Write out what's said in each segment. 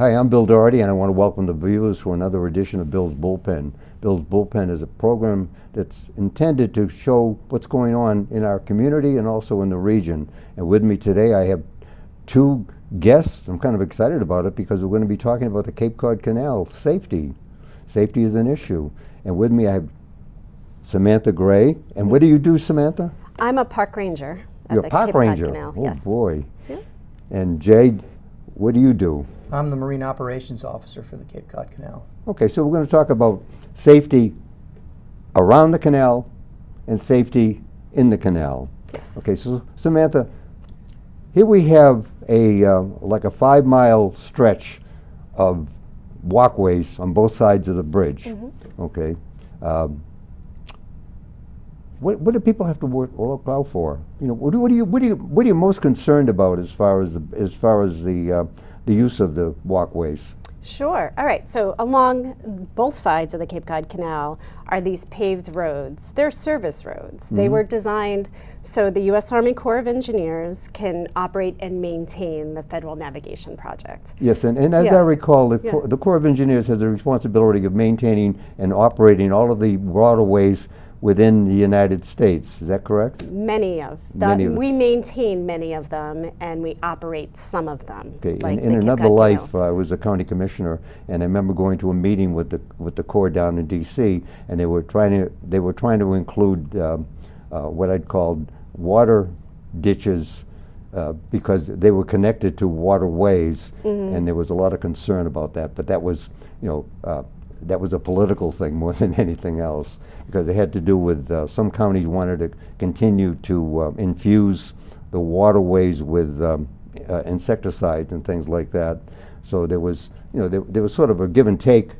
Hi, I'm Bill Doherty, and I want to welcome the viewers to another edition of Bill's Bullpen. Bill's Bullpen is a program that's intended to show what's going on in our community and also in the region. And with me today, I have two guests. I'm kind of excited about it because we're going to be talking about the Cape Cod Canal safety. Safety is an issue. And with me, I have Samantha Gray. And what do you do, Samantha? I'm a park ranger at You're the a park Cape ranger. Cod Canal. Oh, yes. boy. Yeah. And Jade, what do you do? I'm the Marine Operations Officer for the Cape Cod Canal. Okay, so we're going to talk about safety around the canal and safety in the canal. Yes. Okay, so Samantha, here we have like a 5-mile stretch of walkways on both sides of the bridge. Mm-hmm. Okay, what do people have to look out for? You know, what are you most concerned about as far as the use of the walkways? Sure. All right. So along both sides of the Cape Cod Canal are these paved roads. They're service roads. Mm-hmm. They were designed so the U.S. Army Corps of Engineers can operate and maintain the Federal Navigation Project. Yes, and as I recall, the Corps of Engineers has the responsibility of maintaining and operating all of the waterways within the United States. Is that correct? Many of them. We maintain many of them, and we operate some of them. Okay. Like in another life, I was a county commissioner, and I remember going to a meeting with the Corps down in D.C., and they were trying to include what I'd called water ditches because they were connected to waterways, mm-hmm. and there was a lot of concern about that. But that was, that was a political thing more than anything else, because it had to do with some counties wanted to continue to infuse the waterways with insecticides and things like that. So there was, there was sort of a give and take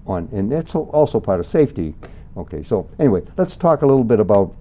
on, and that's also part of safety. Okay, so anyway, let's talk a little bit about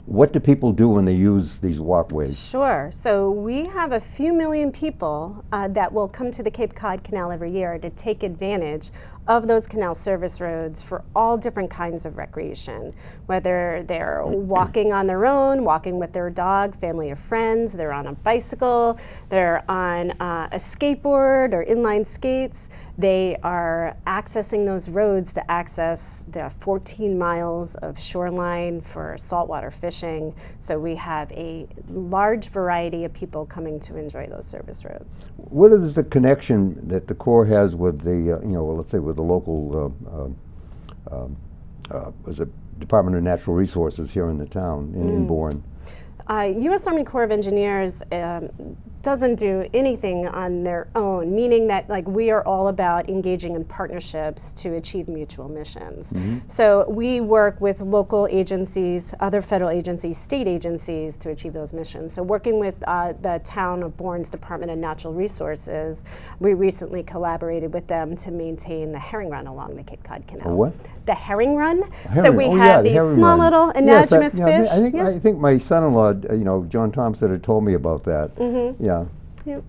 what do people do when they use these walkways? Sure. So we have a few million people that will come to the Cape Cod Canal every year to take advantage of those canal service roads for all different kinds of recreation, whether they're walking on their own, walking with their dog, family or friends, they're on a bicycle, they're on a skateboard or inline skates. They are accessing those roads to access the 14 miles of shoreline for saltwater fishing. So we have a large variety of people coming to enjoy those service roads. What is the connection that the Corps has with the, let's say with the local was it Department of Natural Resources here in the town, in Bourne? U.S. Army Corps of Engineers doesn't do anything on their own, meaning that we are all about engaging in partnerships to achieve mutual missions. Mm-hmm. So we work with local agencies, other federal agencies, state agencies to achieve those missions. So working with the town of Bourne's Department of Natural Resources, we recently collaborated with them to maintain the herring run along the Cape Cod Canal. What? The herring run. So we have these small little anadromous fish. I think my son-in-law, John Thompson, had told me about that. Mm-hmm. Yeah. Yep.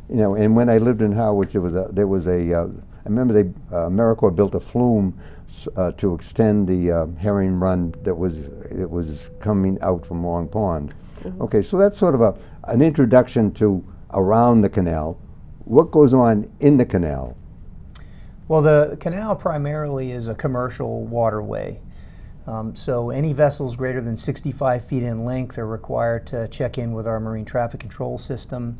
And when I lived in Harwich, I remember AmeriCorps built a flume to extend the herring run that was coming out from Long Pond. Mm-hmm. Okay, so that's sort of an introduction to around the canal. What goes on in the canal? Well, the canal primarily is a commercial waterway. So any vessels greater than 65 feet in length are required to check in with our marine traffic control system.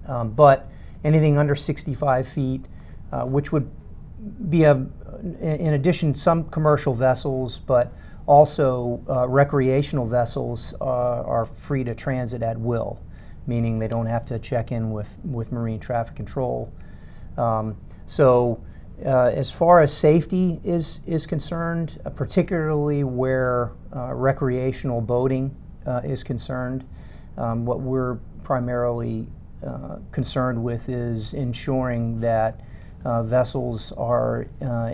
But anything under 65 feet, which would be, in addition, some commercial vessels, but also recreational vessels are free to transit at will, meaning they don't have to check in with marine traffic control. As far as safety is concerned, particularly where recreational boating is concerned, what we're primarily concerned with is ensuring that vessels are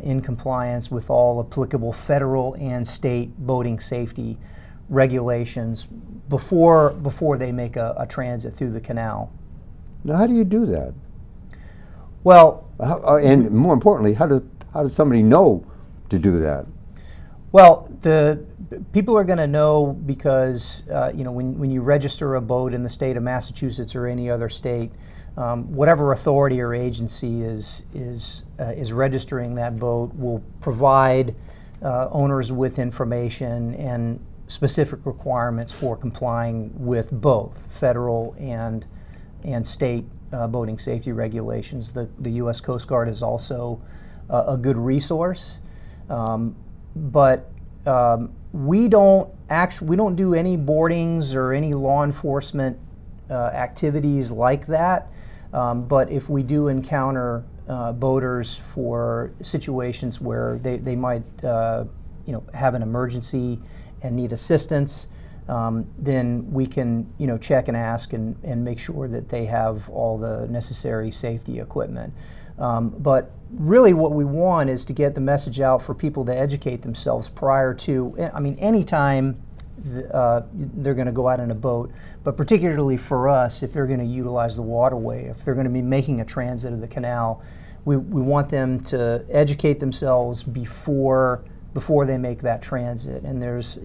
in compliance with all applicable federal and state boating safety regulations before they make a transit through the canal. Now, how do you do that? Well, and more importantly, how does somebody know to do that? Well, the people are going to know because when you register a boat in the state of Massachusetts or any other state, whatever authority or agency is registering that boat will provide owners with information and specific requirements for complying with both federal and state boating safety regulations. The U.S. Coast Guard is also a good resource, but we don't do any boardings or any law enforcement activities like that. But if we do encounter boaters for situations where they might have an emergency and need assistance, then we can check and ask and make sure that they have all the necessary safety equipment. But really what we want is to get the message out for people to educate themselves prior to, anytime they're going to go out in a boat, but particularly for us, if they're going to utilize the waterway, if they're going to be making a transit of the canal, we want them to educate themselves before they make that transit. And there's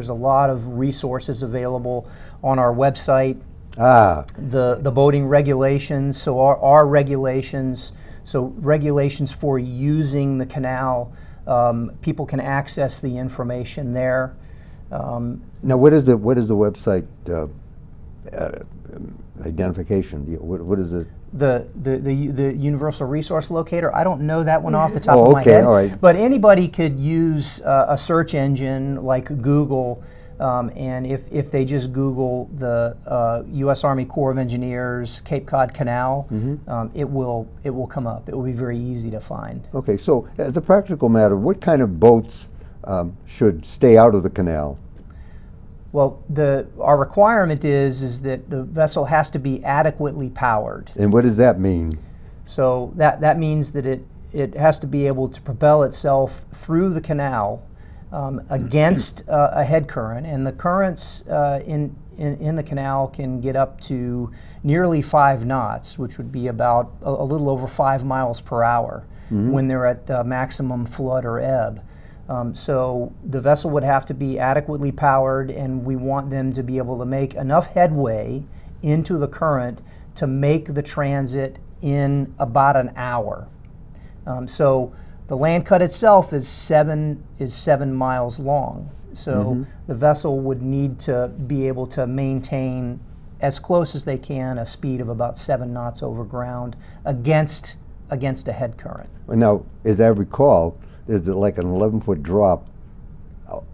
a lot of resources available on our website. The boating regulations, so our regulations, so regulations for using the canal, people can access the information there. Now, what is the website identification? What is it? The Universal Resource Locator. I don't know that one off the top of my head. All right. But anybody could use a search engine like Google, and if they just Google the U.S. Army Corps of Engineers Cape Cod Canal, it will come up. It will be very easy to find. Okay, so as a practical matter, what kind of boats should stay out of the canal? Well, our requirement is that the vessel has to be adequately powered. And what does that mean? So that means that it has to be able to propel itself through the canal against a head current, and the currents in the canal can get up to nearly 5 knots, which would be about a little over 5 miles per hour when they're at maximum flood or ebb. So the vessel would have to be adequately powered, and we want them to be able to make enough headway into the current to make the transit in about an hour. So the land cut itself is 7 miles long. So the vessel would need to be able to maintain as close as they can a speed of about 7 knots over ground against a head current. Now, as I recall, is it like an 11-foot drop? Well,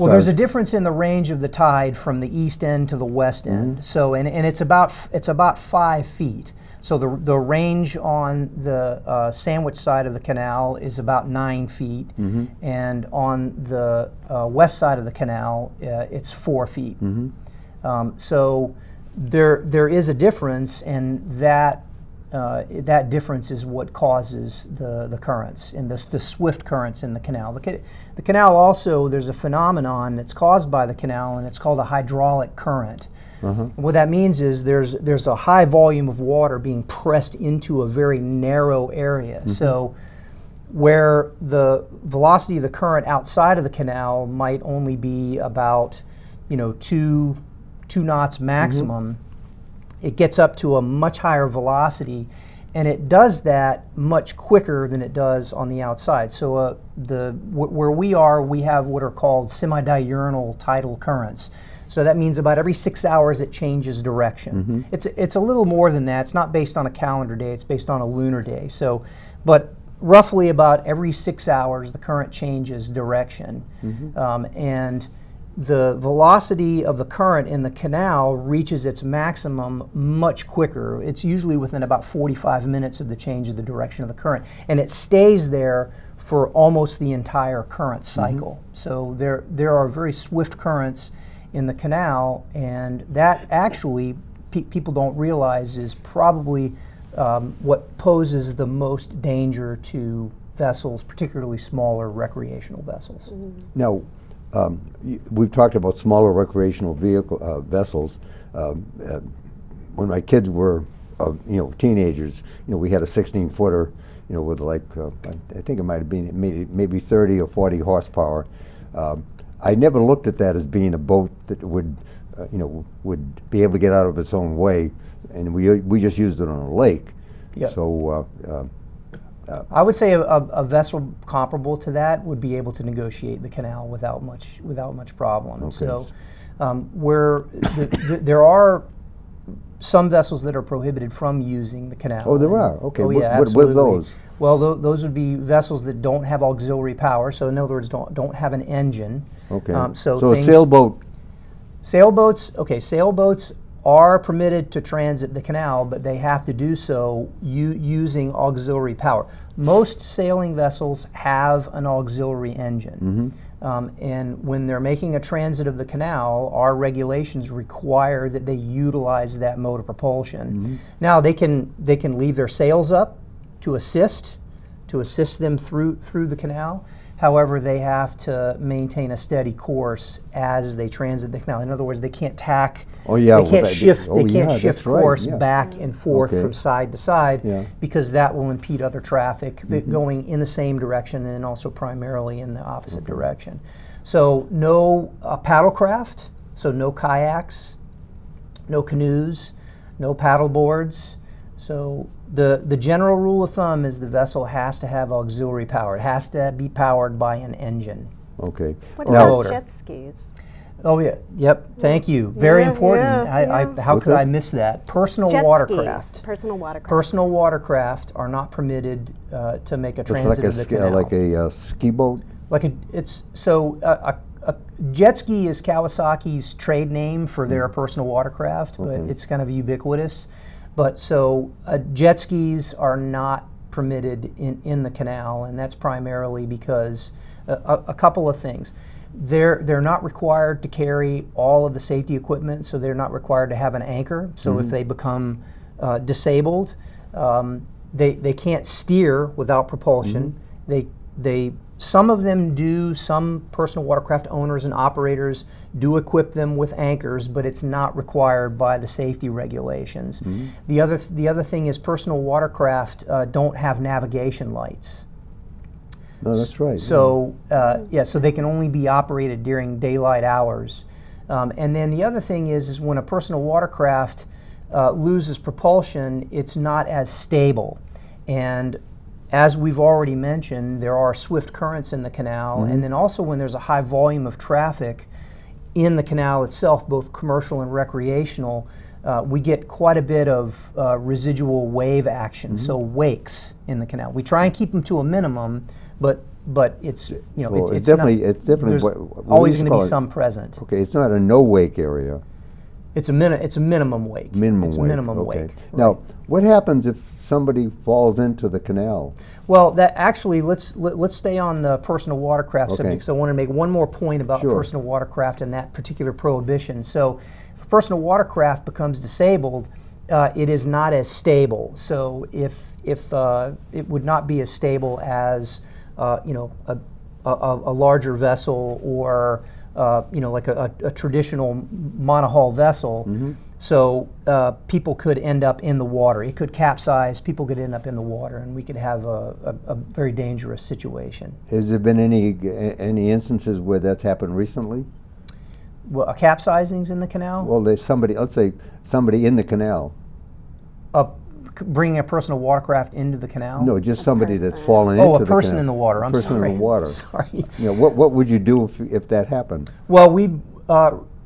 there's a difference in the range of the tide from the east end to the west end. So, and it's about 5 feet. So the range on the Sandwich side of the canal is about 9 feet, and on the west side of the canal, it's 4 feet. So there is a difference, and that difference is what causes the currents and the swift currents in the canal. The canal also, there's a phenomenon that's caused by the canal, and it's called a hydraulic current. What that means is there's a high volume of water being pressed into a very narrow area. So where the velocity of the current outside of the canal might only be about 2 knots maximum, it gets up to a much higher velocity, and it does that much quicker than it does on the outside. So where we are, we have what are called semi-diurnal tidal currents. So that means about every 6 hours it changes direction. It's a little more than that. It's not based on a calendar day, it's based on a lunar day. So, but roughly about every 6 hours the current changes direction. And the velocity of the current in the canal reaches its maximum much quicker. It's usually within about 45 minutes of the change of the direction of the current, and it stays there for almost the entire current cycle. So there are very swift currents in the canal, and that actually people don't realize is probably what poses the most danger to vessels, particularly smaller recreational vessels. Now, we've talked about smaller recreational vessels. When my kids were, teenagers, we had a 16-footer, with like I think it might have been maybe 30 or 40 horsepower. I never looked at that as being a boat that would would be able to get out of its own way, and we just used it on a lake. Yep. So I would say a vessel comparable to that would be able to negotiate the canal without much problem. Okay. So there are some vessels that are prohibited from using the canal. oh, there are. Okay. Oh, yeah, what are absolutely. those? Well, those would be vessels that don't have auxiliary power. So in other words, don't have an engine. Okay. So a things- sailboat. Sailboats are permitted to transit the canal, but they have to do so using auxiliary power. Most sailing vessels have an auxiliary engine. And when they're making a transit of the canal, our regulations require that they utilize that mode of propulsion. Now they can leave their sails up to assist them through the canal. However, they have to maintain a steady course as they transit the canal. In other words, they can't tack. Oh, yeah, They can't well, shift. oh, They can't yeah, shift that's right, course yeah. back and forth Okay. from side to side Yeah. because that will impede other traffic going in the same direction and also primarily in the opposite direction. So no paddlecraft. So no kayaks, no canoes, no paddle boards. So the general rule of thumb is the vessel has to have auxiliary power. It has to be powered by an engine. Okay. What Now- about motor. jet skis? Oh yeah, yep. Thank you. Very Yeah, important. yeah. How What's could that? I miss that? Personal Jet watercraft. skis, personal watercraft. Personal watercraft are not permitted to make a It's transit of the canal. like a ski boat. A jet ski is Kawasaki's trade name for their personal watercraft, but Okay. it's kind of ubiquitous. But so jet skis are not permitted in the canal, and that's primarily because a couple of things. They're not required to carry all of the safety equipment, so they're not required to have an anchor. So if they become disabled, they can't steer without propulsion. Some of them do. Some personal watercraft owners and operators do equip them with anchors, but it's not required by the safety regulations. The other thing is personal watercraft don't have navigation lights. No, that's right. So so they can only be operated during daylight hours. And then the other thing is when a personal watercraft loses propulsion, it's not as stable. And as we've already mentioned, there are swift currents in the canal, and then also when there's a high volume of traffic in the canal itself, both commercial and recreational, we get quite a bit of residual wave action, so wakes in the canal. We try and keep them to a minimum, but it's Well, it's definitely not, it's definitely there's what we always used going to call be it- some present. Okay, it's not a no wake area. It's a minimum wake. Minimum it's wake. a minimum okay. wake. Now, right. what happens if somebody falls into the canal? Well, that actually let's stay on the personal watercraft Okay. subject. So I want to make one more point about Sure. personal watercraft and that particular prohibition. So if a personal watercraft becomes disabled, it is not as stable. So if it would not be as stable as a larger vessel or like a traditional monohull vessel. So people could end up in the water. It could capsize. People could end up in the water, and we could have a very dangerous situation. Has there been any instances where that's happened recently? Well, capsizings in the canal. Well, there's somebody. Let's say somebody in the canal. Bringing a personal watercraft into the canal. No, just somebody that's person. fallen Oh, into a the person canal. in the water. I'm person sorry. in the water. Sorry. What would you do if that happened? Well, we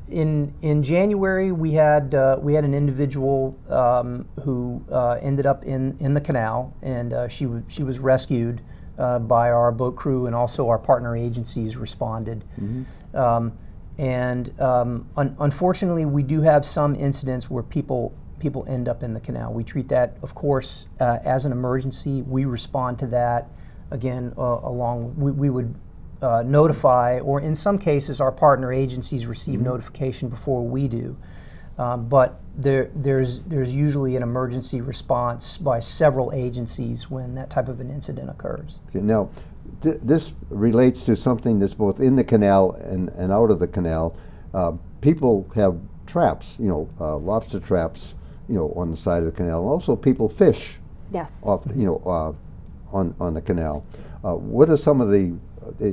in January we had an individual who ended up in the canal, and she was rescued by our boat crew, and also our partner agencies responded. Unfortunately, we do have some incidents where people end up in the canal. We treat that, of course, as an emergency. We respond to that. Again, we would notify, or in some cases, our partner agencies receive notification before we do. But there's usually an emergency response by several agencies when that type of an incident occurs. Okay, now, this relates to something that's both in the canal and out of the canal. People have traps, lobster traps, on the side of the canal. Also, people fish Yes. off, on the canal. What are some of the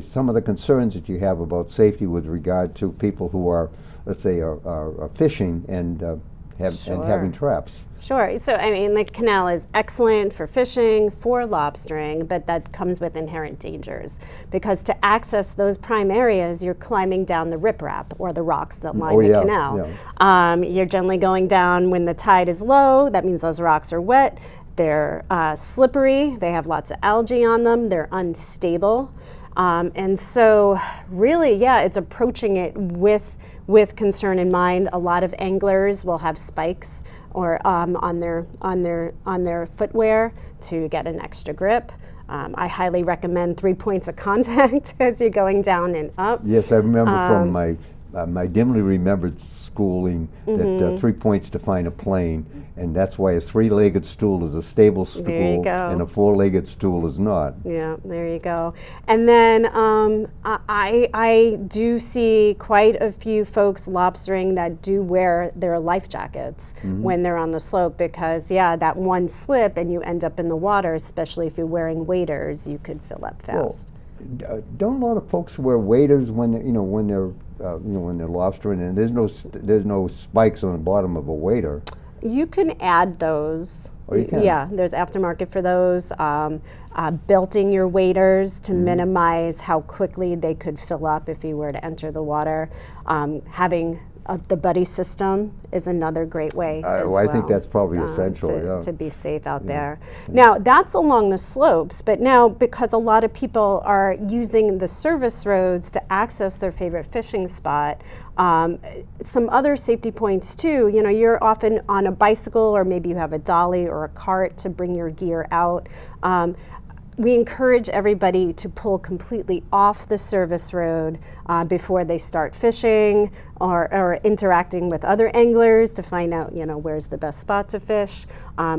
some of the concerns that you have about safety with regard to people who are, let's say, are fishing and and having traps. Sure. So, I mean, the canal is excellent for fishing, for lobstering, but that comes with inherent dangers because to access those prime areas, you're climbing down the riprap or the rocks that line the canal. Yeah. You're generally going down when the tide is low. That means those rocks are wet. They're slippery. They have lots of algae on them. They're unstable. And so, really, yeah, it's approaching it with concern in mind. A lot of anglers will have spikes or on their footwear to get an extra grip. I highly recommend 3 points of contact as you're going down and up. Yes, I remember from my dimly remembered schooling that 3 points to find a plane, and that's why a 3-legged stool is a stable stool and a 4-legged stool is not. Yeah, there you go. And then I do see quite a few folks lobstering that do wear their life jackets when they're on the slope because, yeah, that one slip and you end up in the water, especially if you're wearing waders, you could fill up fast. Well, don't a lot of folks wear waders when they're, when they're lobstering, and there's no spikes on the bottom of a wader? You can add those. Oh, you can? Yeah, there's aftermarket for those. Belting your waders to minimize how quickly they could fill up if you were to enter the water. Having the buddy system is another great way as well. I think that's probably essential, to be safe out there. Now, that's along the slopes, but now because a lot of people are using the service roads to access their favorite fishing spot, some other safety points too, you're often on a bicycle or maybe you have a dolly or a cart to bring your gear out. We encourage everybody to pull completely off the service road before they start fishing or interacting with other anglers to find out, where's the best spot to fish,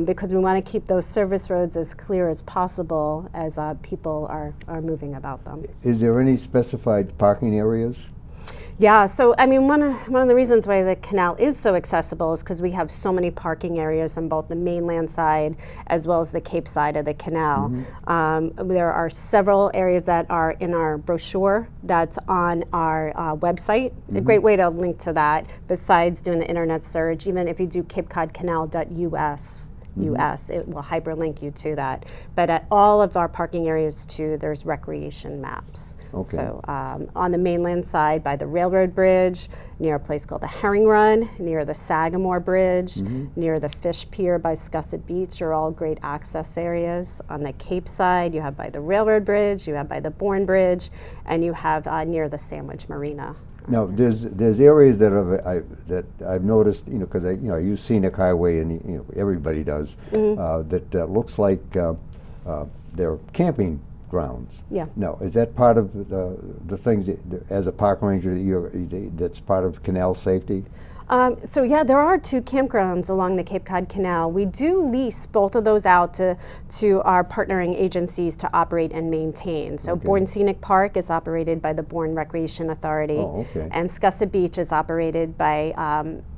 because we want to keep those service roads as clear as possible as people are moving about them. Is there any specified parking areas? Yeah, so I mean, one of the reasons why the canal is so accessible is because we have so many parking areas on both the mainland side as well as the Cape side of the canal. There are several areas that are in our brochure that's on our website. A great way to link to that, besides doing the internet search, even if you do capecodcanal.us, it will hyperlink you to that. But at all of our parking areas too, there's recreation maps. Okay. So on the mainland side by the railroad bridge, near a place called the Herring Run, near the Sagamore Bridge, near the Fish Pier by Scusset Beach are all great access areas. On the Cape side, you have by the railroad bridge, you have by the Bourne Bridge, and you have near the Sandwich Marina. Now, there's areas that I've noticed, because I use scenic highway, and everybody does. That looks like they're camping grounds. Yeah. Now, is that part of the things that, as a park ranger, that's part of canal safety? So yeah, there are 2 campgrounds along the Cape Cod Canal. We do lease both of those out to our partnering agencies to operate and maintain. So Bourne Scenic Park is operated by the Bourne Recreation Authority, and Scusset Beach is operated by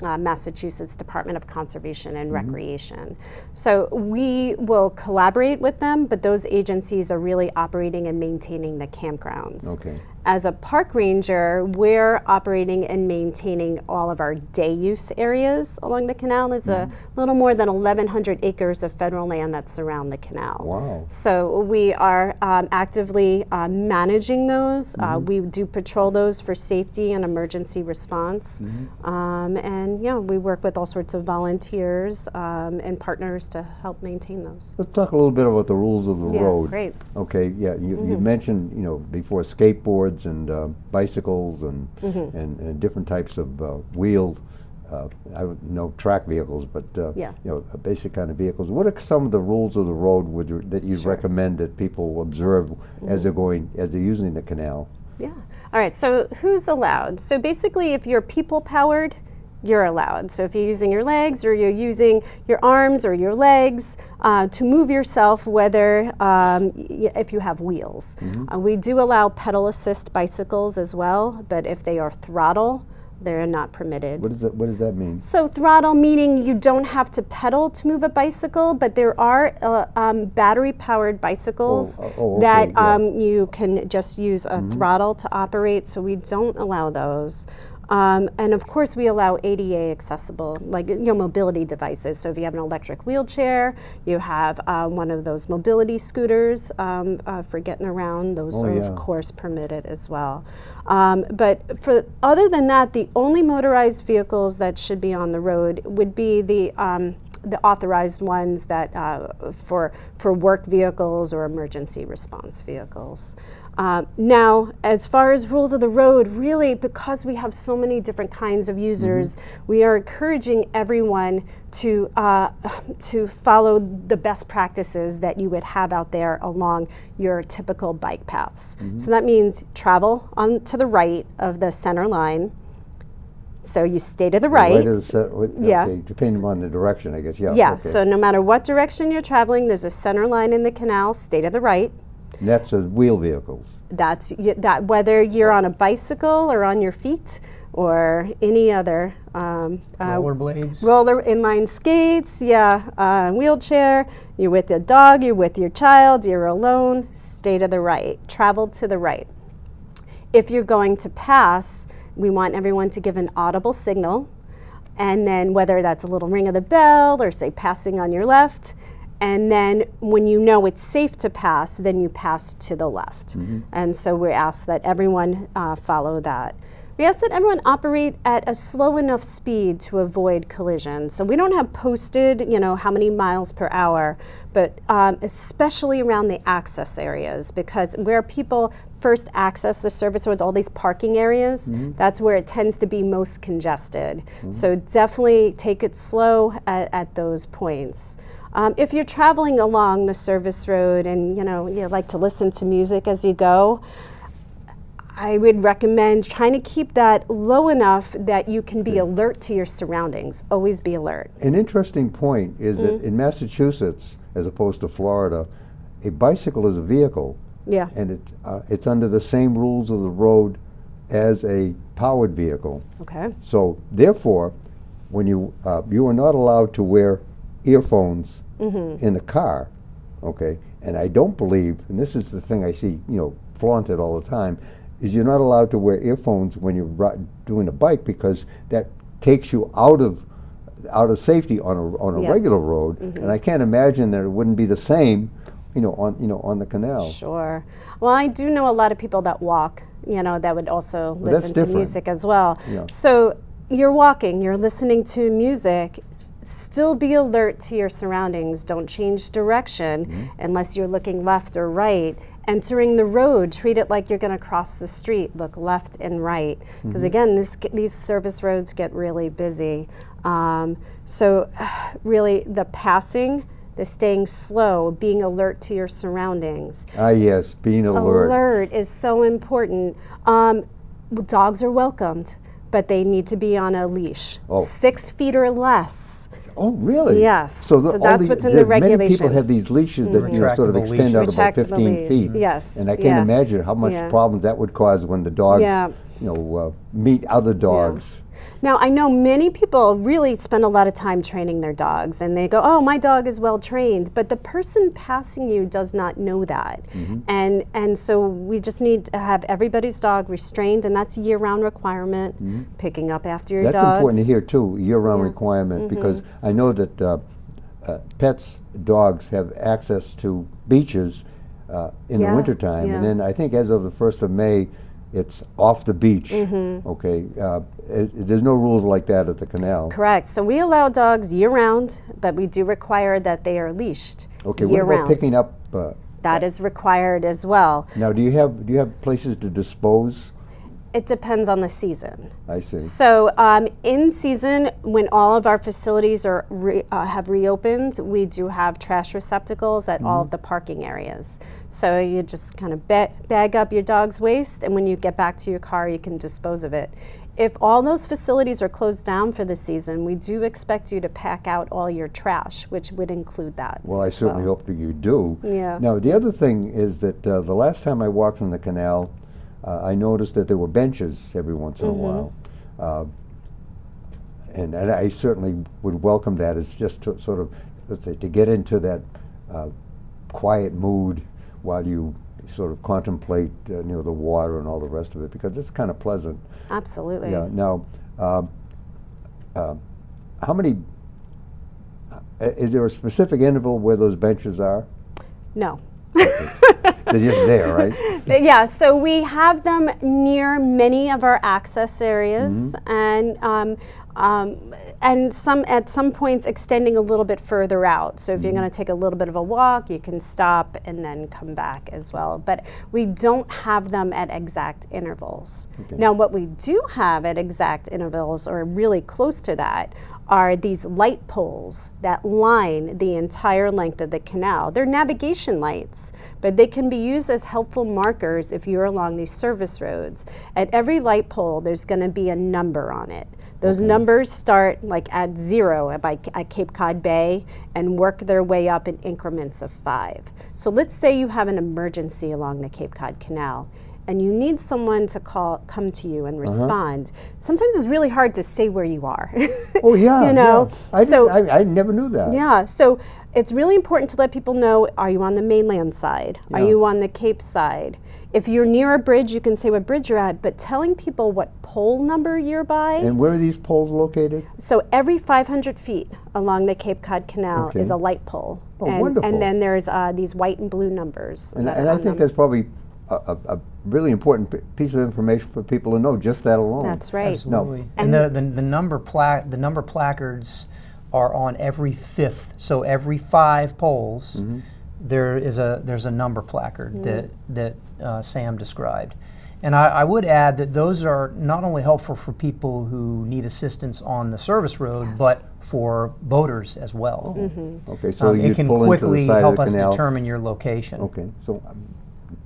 Massachusetts Department of Conservation and Recreation. So we will collaborate with them, but those agencies are really operating and maintaining the campgrounds. Okay. As a park ranger, we're operating and maintaining all of our day use areas along the canal. There's a little more than 1,100 acres of federal land that surround the canal. Wow. So we are actively managing those. We do patrol those for safety and emergency response. And we work with all sorts of volunteers and partners to help maintain those. Let's talk a little bit about the rules of the road. Great. Okay, you mentioned, before skateboards and bicycles and different types of wheeled, I don't know track vehicles, but basic kind of vehicles. What are some of the rules of the road that you'd recommend that people observe as they're using the canal? Yeah. All right. So who's allowed? So basically, if you're people powered, you're allowed. So if you're using your legs or you're using your arms or your legs to move yourself, whether if you have wheels. We do allow pedal assist bicycles as well, but if they are throttle, They're not permitted. What does that mean? So throttle meaning you don't have to pedal to move a bicycle, but there are battery-powered bicycles okay, that yeah. you can just use a throttle to operate, so we don't allow those. And of course we allow ADA accessible, like mobility devices. So if you have an electric wheelchair, you have one of those mobility scooters for getting around, those are of course permitted as well. But other than that, the only motorized vehicles that should be on the road would be the authorized ones that for work vehicles or emergency response vehicles. Now, as far as rules of the road, really, because we have so many different kinds of users, we are encouraging everyone to follow the best practices that you would have out there along your typical bike paths. So that means travel on to the right of the center line. So you stay to the right. Okay, depending on the direction, I guess. Yeah. Yeah. Okay. So no matter what direction you're traveling, there's a center line in the canal. Stay to the right. And that's wheel vehicles. That's that whether you're on a bicycle or on your feet or any other Rollerblades. roller inline skates, wheelchair. You're with a dog. You're with your child. You're alone. Stay to the right. Travel to the right. If you're going to pass, we want everyone to give an audible signal, and then whether that's a little ring of the bell or say passing on your left. And then when you know it's safe to pass, then you pass to the left. And so we ask that everyone follow that. We ask that everyone operate at a slow enough speed to avoid collision. So we don't have posted, how many miles per hour, but especially around the access areas, because where people first access the service roads, all these parking areas, that's where it tends to be most congested. So definitely take it slow at those points. If you're traveling along the service road and you like to listen to music as you go, I would recommend trying to keep that low enough that you can be alert to your surroundings. Always be alert. An interesting point is that in Massachusetts, as opposed to Florida, a bicycle is a vehicle. Yeah. And it's under the same rules of the road as a powered vehicle. Okay. So therefore, when you are not allowed to wear earphones in a car, okay? And I don't believe, and this is the thing I see, flaunted all the time, is you're not allowed to wear earphones when you're doing a bike, because that takes you out of safety on a regular road. And I can't imagine that it wouldn't be the same, on the canal. Sure. Well, I do know a lot of people that walk, that would also listen to music as well. Yeah. So you're walking, you're listening to music. Still be alert to your surroundings. Don't change direction unless you're looking left or right. Entering the road, treat it like you're going to cross the street. Look left and right. Because again, these service roads get really busy. So really the passing, the staying slow, being alert to your surroundings. Yes, being alert. Alert is so important. Dogs are welcomed, but they need to be on a leash. 6 feet or less. Oh, really? Yes. So that's what's in the regulation. Many people have these leashes that sort of extend out about 15 feet. Yes. And I can't imagine how much problems that would cause when the dogs, meet other dogs. Now, I know many people really spend a lot of time training their dogs, and they go, oh, my dog is well trained, but the person passing you does not know that. And so we just need to have everybody's dog restrained, and that's a year-round requirement, picking up after your dogs. That's important to hear, too, year-round requirement, because I know that pets, dogs, have access to beaches in the wintertime, and then I think as of the 1st of May, it's off the beach, okay? There's no rules like that at the canal. Correct. So we allow dogs year-round, but we do require that they are leashed Okay, year-round. what about picking up? That is required as well. Now, do you have places to dispose? It depends on the season. I see. So in season, when all of our facilities are have reopened, we do have trash receptacles at all of the parking areas. So you just kind of bag up your dog's waste, and when you get back to your car, you can dispose of it. If all those facilities are closed down for the season, we do expect you to pack out all your trash, which would include that. Well, I certainly hope that you do. Yeah. Now, the other thing is that the last time I walked on the canal, I noticed that there were benches every once in a while. And I certainly would welcome that as just to sort of, let's say, to get into that quiet mood while you sort of contemplate the water and all the rest of it, because it's kind of pleasant. Absolutely. Yeah. Now, how many? Is there a specific interval where those benches are? No. They're just there, right? Yeah, so we have them near many of our access areas, and some at some points extending a little bit further out. So if you're going to take a little bit of a walk, you can stop and then come back as well. But we don't have them at exact intervals. Okay. Now, what we do have at exact intervals, or really close to that, are these light poles that line the entire length of the canal. They're navigation lights, but they can be used as helpful markers if you're along these service roads. At every light pole, there's going to be a number on it. Those numbers start like at 0 at Cape Cod Bay and work their way up in increments of 5. So let's say you have an emergency along the Cape Cod Canal and you need someone to come to you and respond. Sometimes it's really hard to say where you are. Oh yeah, you know. Yeah. I never knew that. Yeah, so it's really important to let people know, are you on the mainland side? Yeah. Are you on the Cape side? If you're near a bridge, you can say what bridge you're at, but telling people what pole number you're by. And where are these poles located? So every 500 feet along the Cape Cod Canal is a light pole. Oh, and, wonderful. And then there's these white and blue numbers. And I think that's probably a really important piece of information for people to know, just that alone. That's right. Absolutely. And the number placards are on every 5th. So every 5 poles, there's a number placard that Sam described. And I would add that those are not only helpful for people who need assistance on the service road, but for boaters as well. Okay, so you it can pull quickly into the side help of the us canal. determine your location. Okay, so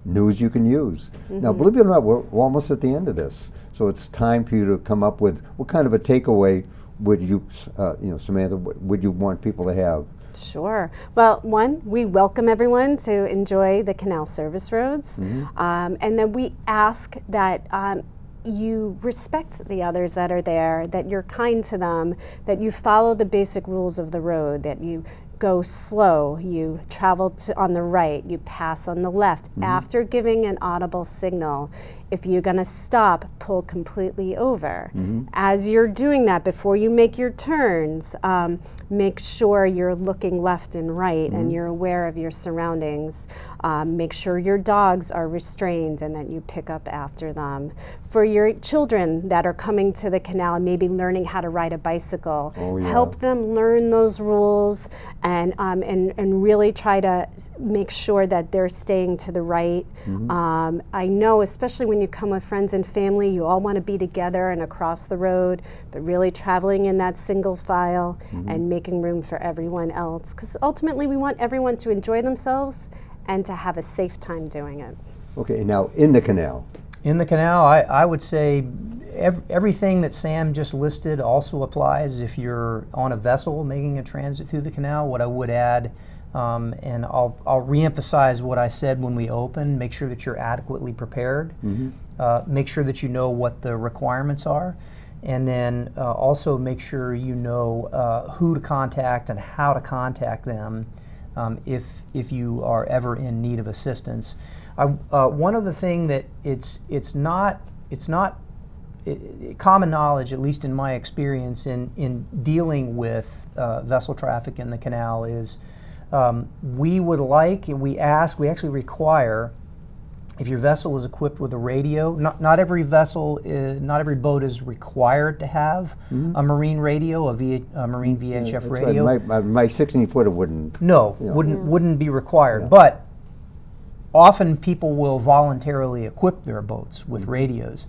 news you can use. Now, believe it or not, we're almost at the end of this. So it's time for you to come up with what kind of a takeaway would you, Samantha, would you want people to have? Sure. Well, one, we welcome everyone to enjoy the canal service roads. And then we ask that you respect the others that are there, that you're kind to them, that you follow the basic rules of the road, that you go slow, you travel on the right, you pass on the left. After giving an audible signal, if you're going to stop, pull completely over. As you're doing that, before you make your turns, make sure you're looking left and right and you're aware of your surroundings. Make sure your dogs are restrained and that you pick up after them. For your children that are coming to the canal and maybe learning how to ride a bicycle, help them learn those rules and really try to make sure that they're staying to the right. I know, especially when you come with friends and family, you all want to be together and across the road, but really traveling in that single file and making room for everyone else. Because ultimately we want everyone to enjoy themselves and to have a safe time doing it. Okay, now in the canal. In the canal, I would say everything that Sam just listed also applies if you're on a vessel making a transit through the canal. What I would add, and I'll reemphasize what I said when we open, make sure that you're adequately prepared. Make sure that you know what the requirements are. And then also make sure you know who to contact and how to contact them if you are ever in need of assistance. One other thing that it's not common knowledge, at least in my experience in dealing with vessel traffic in the canal, is we would like, and we ask, we actually require, if your vessel is equipped with a radio, not every vessel, not every boat is required to have a marine radio, a marine VHF radio. Right. My 16-footer wouldn't. No, wouldn't be required. But often people will voluntarily equip their boats with radios.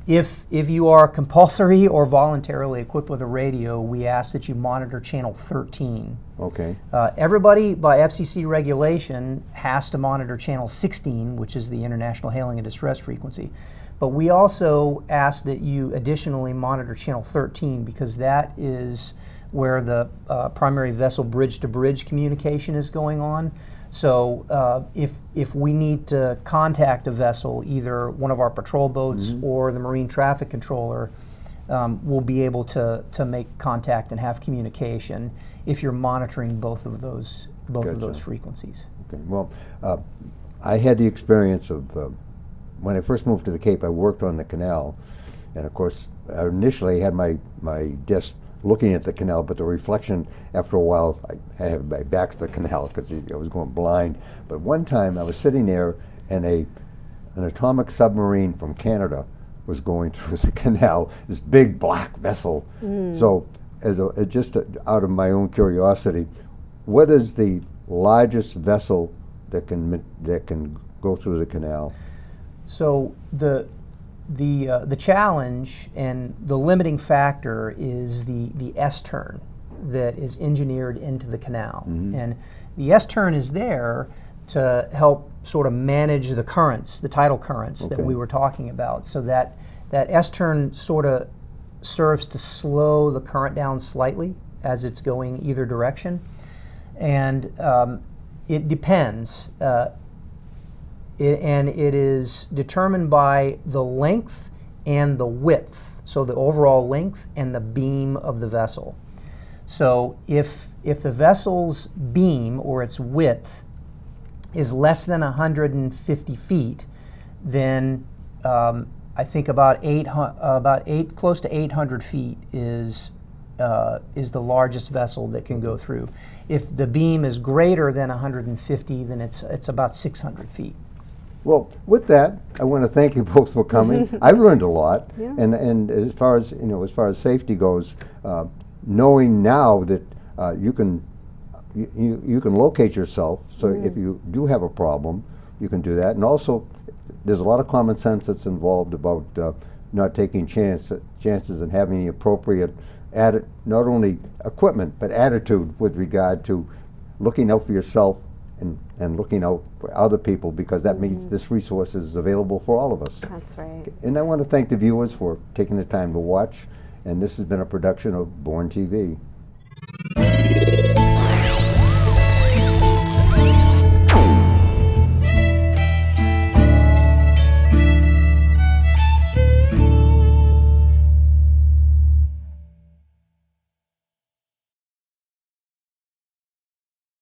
If you are compulsory or voluntarily equipped with a radio, we ask that you monitor channel 13. Okay. Everybody, by FCC regulation, has to monitor channel 16, which is the International Hailing and Distress Frequency. But we also ask that you additionally monitor channel 13 because that is where the primary vessel bridge-to-bridge communication is going on. So if we need to contact a vessel, either one of our patrol boats or the marine traffic controller, will be able to make contact and have communication if you're monitoring both of those Gotcha. frequencies. Okay. Well, I had the experience of when I first moved to the Cape. I worked on the canal, and of course, I initially had my desk looking at the canal, but the reflection, after a while, I had my back to the canal because I was going blind. But one time, I was sitting there, and an atomic submarine from Canada was going through the canal, this big black vessel. So, just out of my own curiosity, what is the largest vessel that can go through the canal? So the challenge and the limiting factor is the S-turn that is engineered into the canal. And the S-turn is there to help sort of manage the currents, the tidal currents that we were talking about. So that S-turn sort of serves to slow the current down slightly as it's going either direction. And it depends. And it is determined by the length and the width, so the overall length and the beam of the vessel. So if the vessel's beam or its width is less than 150 feet, then I think about close to 800 feet is the largest vessel that can go through. If the beam is greater than 150, then it's about 600 feet. Well, with that, I want to thank you both for coming. I've learned a lot, and as far as safety goes, knowing now that you can locate yourself. So if you do have a problem, you can do that. And also, there's a lot of common sense that's involved about not taking chances and having the appropriate not only equipment but attitude with regard to looking out for yourself and looking out for other people, because that means this resource is available for all of us. That's right. And I want to thank the viewers for taking the time to watch, and this has been a production of Born TV.